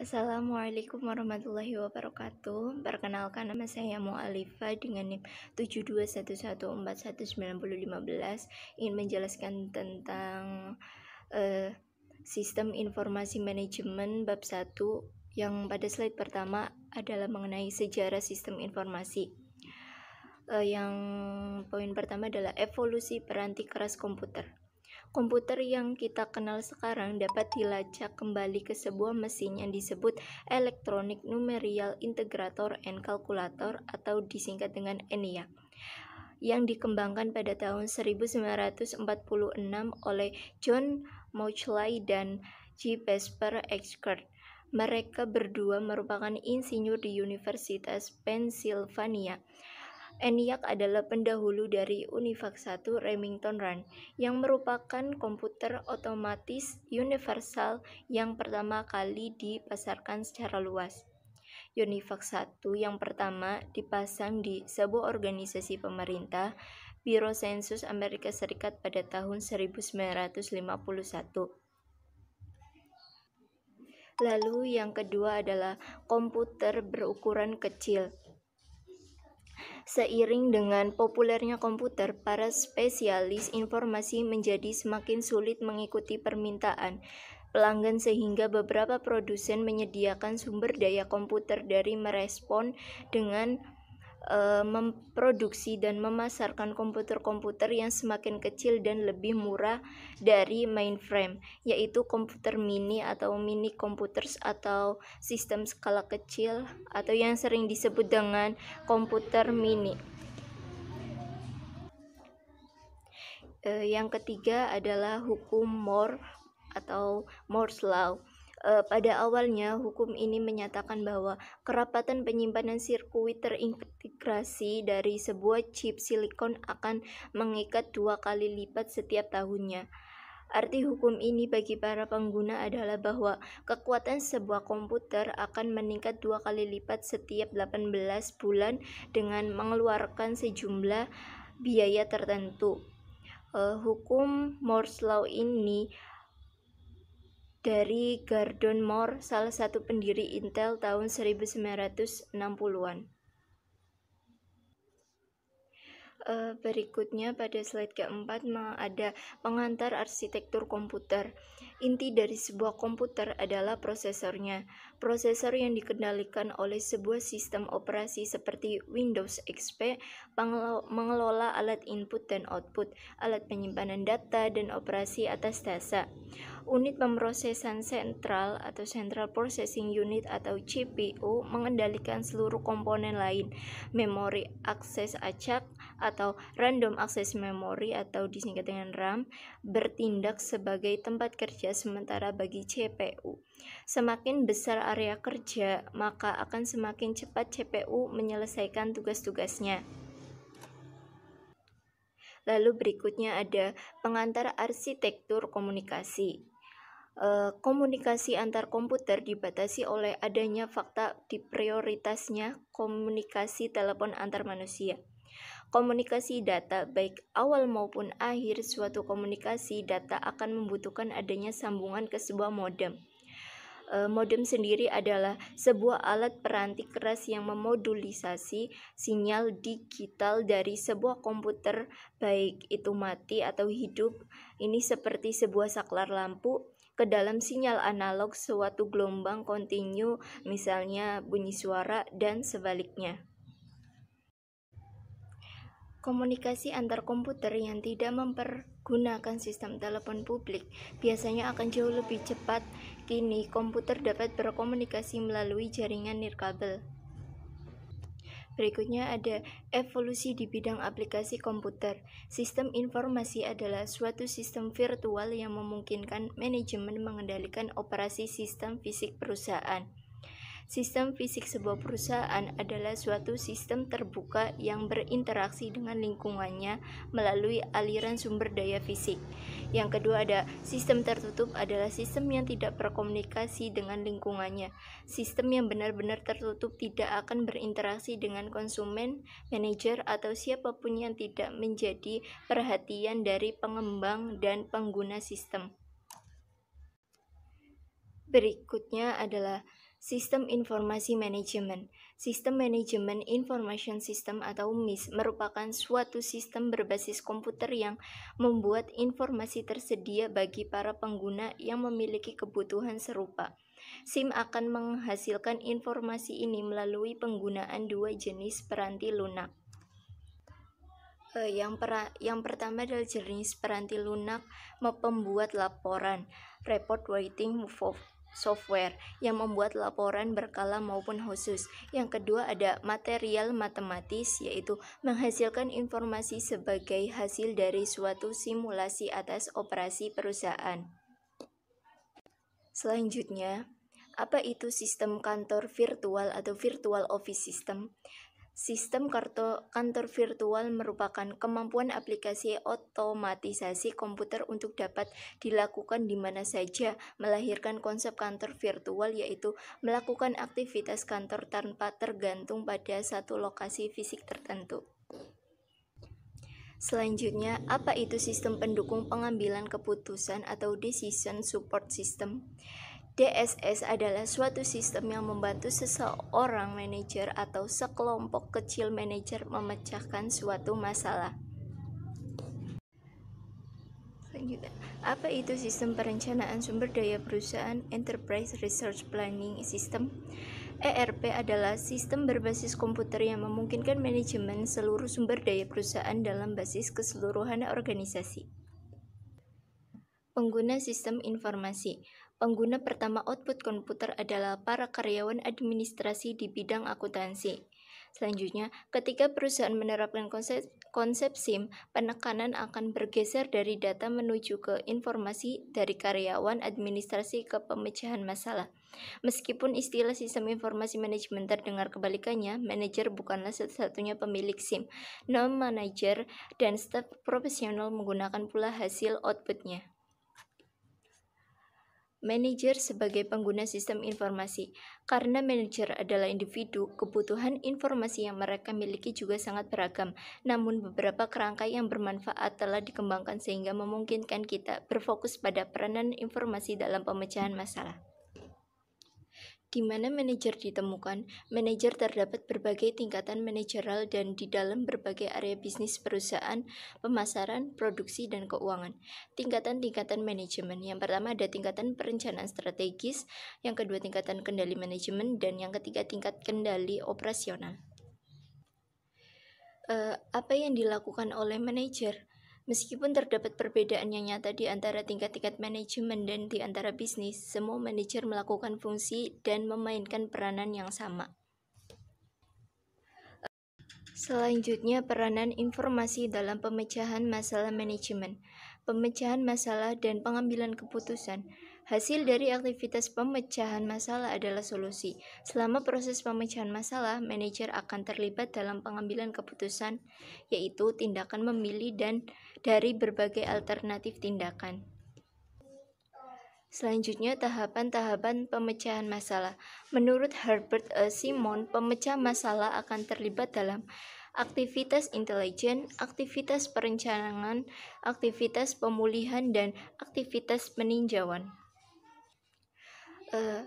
Assalamualaikum warahmatullahi wabarakatuh. Perkenalkan, nama saya Mu'alifa dengan NIM 7211419015. Ingin menjelaskan tentang sistem informasi manajemen bab 1, yang pada slide pertama adalah mengenai sejarah sistem informasi. Yang poin pertama adalah evolusi peranti keras komputer. Komputer yang kita kenal sekarang dapat dilacak kembali ke sebuah mesin yang disebut Electronic Numerical Integrator and Calculator atau disingkat dengan ENIAC, yang dikembangkan pada tahun 1946 oleh John Mauchly dan J. Besper Eckert. Mereka berdua merupakan insinyur di Universitas Pennsylvania. ENIAC adalah pendahulu dari UNIVAC 1 Remington Rand, yang merupakan komputer otomatis universal yang pertama kali dipasarkan secara luas. UNIVAC 1 yang pertama dipasang di sebuah organisasi pemerintah, Biro Sensus Amerika Serikat, pada tahun 1951. Lalu yang kedua adalah komputer berukuran kecil. Seiring dengan populernya komputer, para spesialis informasi menjadi semakin sulit mengikuti permintaan pelanggan, sehingga beberapa produsen menyediakan sumber daya komputer dari merespon dengan memproduksi dan memasarkan komputer-komputer yang semakin kecil dan lebih murah dari mainframe, yaitu komputer mini atau mini computers atau sistem skala kecil atau yang sering disebut dengan komputer mini. Yang ketiga adalah hukum Moore atau Moore's Law. Pada awalnya, hukum ini menyatakan bahwa kerapatan penyimpanan sirkuit terintegrasi dari sebuah chip silikon akan mengikat 2 kali lipat setiap tahunnya. Arti hukum ini bagi para pengguna adalah bahwa kekuatan sebuah komputer akan meningkat 2 kali lipat setiap 18 bulan dengan mengeluarkan sejumlah biaya tertentu. Hukum Moore's Law ini dari Gordon Moore, salah satu pendiri Intel tahun 1960-an. Berikutnya pada slide keempat ada pengantar arsitektur komputer. Inti dari sebuah komputer adalah prosesornya. Prosesor yang dikendalikan oleh sebuah sistem operasi seperti Windows XP mengelola alat input dan output, alat penyimpanan data, dan operasi atas data. Unit pemrosesan sentral atau Central Processing Unit atau CPU mengendalikan seluruh komponen lain. Memori akses acak atau Random Access Memory atau disingkat dengan RAM bertindak sebagai tempat kerja sementara bagi CPU. Semakin besar area kerja, maka akan semakin cepat CPU menyelesaikan tugas-tugasnya. Lalu berikutnya ada pengantar arsitektur komunikasi. Komunikasi antar komputer dibatasi oleh adanya fakta diprioritasnya komunikasi telepon antar manusia. Komunikasi data, baik awal maupun akhir suatu komunikasi data, akan membutuhkan adanya sambungan ke sebuah modem. Modem sendiri adalah sebuah alat peranti keras yang memodulisasi sinyal digital dari sebuah komputer, baik itu mati atau hidup, ini seperti sebuah saklar lampu, ke dalam sinyal analog suatu gelombang kontinu, misalnya bunyi suara, dan sebaliknya. Komunikasi antar komputer yang tidak mempergunakan sistem telepon publik biasanya akan jauh lebih cepat. Kini, komputer dapat berkomunikasi melalui jaringan nirkabel. Berikutnya ada evolusi di bidang aplikasi komputer. Sistem informasi adalah suatu sistem virtual yang memungkinkan manajemen mengendalikan operasi sistem fisik perusahaan. Sistem fisik sebuah perusahaan adalah suatu sistem terbuka yang berinteraksi dengan lingkungannya melalui aliran sumber daya fisik. Yang kedua ada sistem tertutup, adalah sistem yang tidak berkomunikasi dengan lingkungannya. Sistem yang benar-benar tertutup tidak akan berinteraksi dengan konsumen, manajer, atau siapapun yang tidak menjadi perhatian dari pengembang dan pengguna sistem. Berikutnya adalah Sistem Informasi Manajemen. Sistem Manajemen Information System atau MIS merupakan suatu sistem berbasis komputer yang membuat informasi tersedia bagi para pengguna yang memiliki kebutuhan serupa. SIM akan menghasilkan informasi ini melalui penggunaan dua jenis peranti lunak. Yang pertama adalah jenis peranti lunak pembuat laporan, report writing software yang membuat laporan berkala maupun khusus. Yang kedua ada material matematis, yaitu menghasilkan informasi sebagai hasil dari suatu simulasi atas operasi perusahaan. Selanjutnya, apa itu sistem kantor virtual atau virtual office system? Sistem kantor virtual merupakan kemampuan aplikasi otomatisasi komputer untuk dapat dilakukan di mana saja, melahirkan konsep kantor virtual yaitu melakukan aktivitas kantor tanpa tergantung pada satu lokasi fisik tertentu. Selanjutnya, apa itu sistem pendukung pengambilan keputusan atau Decision Support System? DSS adalah suatu sistem yang membantu seseorang manajer atau sekelompok kecil manajer memecahkan suatu masalah. Selanjutnya, apa itu sistem perencanaan sumber daya perusahaan Enterprise Resource Planning System? ERP adalah sistem berbasis komputer yang memungkinkan manajemen seluruh sumber daya perusahaan dalam basis keseluruhan organisasi. Pengguna sistem informasi. Pengguna pertama output komputer adalah para karyawan administrasi di bidang akuntansi. Selanjutnya, ketika perusahaan menerapkan konsep SIM, penekanan akan bergeser dari data menuju ke informasi dari karyawan administrasi ke pemecahan masalah. Meskipun istilah sistem informasi manajemen terdengar kebalikannya, manajer bukanlah satu-satunya pemilik SIM. Non-manajer dan staf profesional menggunakan pula hasil outputnya. Manajer sebagai pengguna sistem informasi. Karena manajer adalah individu, kebutuhan informasi yang mereka miliki juga sangat beragam. Namun beberapa kerangka yang bermanfaat telah dikembangkan sehingga memungkinkan kita berfokus pada peranan informasi dalam pemecahan masalah. Di mana manajer ditemukan? Manajer terdapat berbagai tingkatan manajerial dan di dalam berbagai area bisnis perusahaan, pemasaran, produksi, dan keuangan. Tingkatan-tingkatan manajemen. Yang pertama ada tingkatan perencanaan strategis, yang kedua tingkatan kendali manajemen, dan yang ketiga tingkat kendali operasional. Apa yang dilakukan oleh manajer? Meskipun terdapat perbedaan yang nyata di antara tingkat-tingkat manajemen dan di antara bisnis, semua manajer melakukan fungsi dan memainkan peranan yang sama. Selanjutnya, peranan informasi dalam pemecahan masalah manajemen. Pemecahan masalah dan pengambilan keputusan. Hasil dari aktivitas pemecahan masalah adalah solusi. Selama proses pemecahan masalah, manajer akan terlibat dalam pengambilan keputusan, yaitu tindakan memilih dan dari berbagai alternatif tindakan. Selanjutnya, tahapan-tahapan pemecahan masalah. Menurut Herbert Simon, pemecah masalah akan terlibat dalam aktivitas intelijen, aktivitas perencanaan, aktivitas pemulihan, dan aktivitas peninjauan.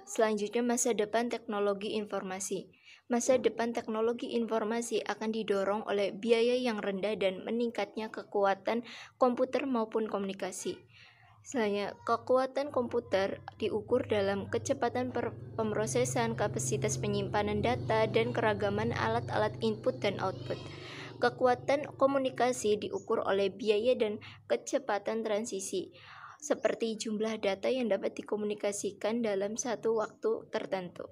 Selanjutnya, masa depan teknologi informasi. Masa depan teknologi informasi akan didorong oleh biaya yang rendah dan meningkatnya kekuatan komputer maupun komunikasi. Selanjutnya, kekuatan komputer diukur dalam kecepatan pemrosesan, kapasitas penyimpanan data, dan keragaman alat-alat input dan output. Kekuatan komunikasi diukur oleh biaya dan kecepatan transisi, seperti jumlah data yang dapat dikomunikasikan dalam satu waktu tertentu.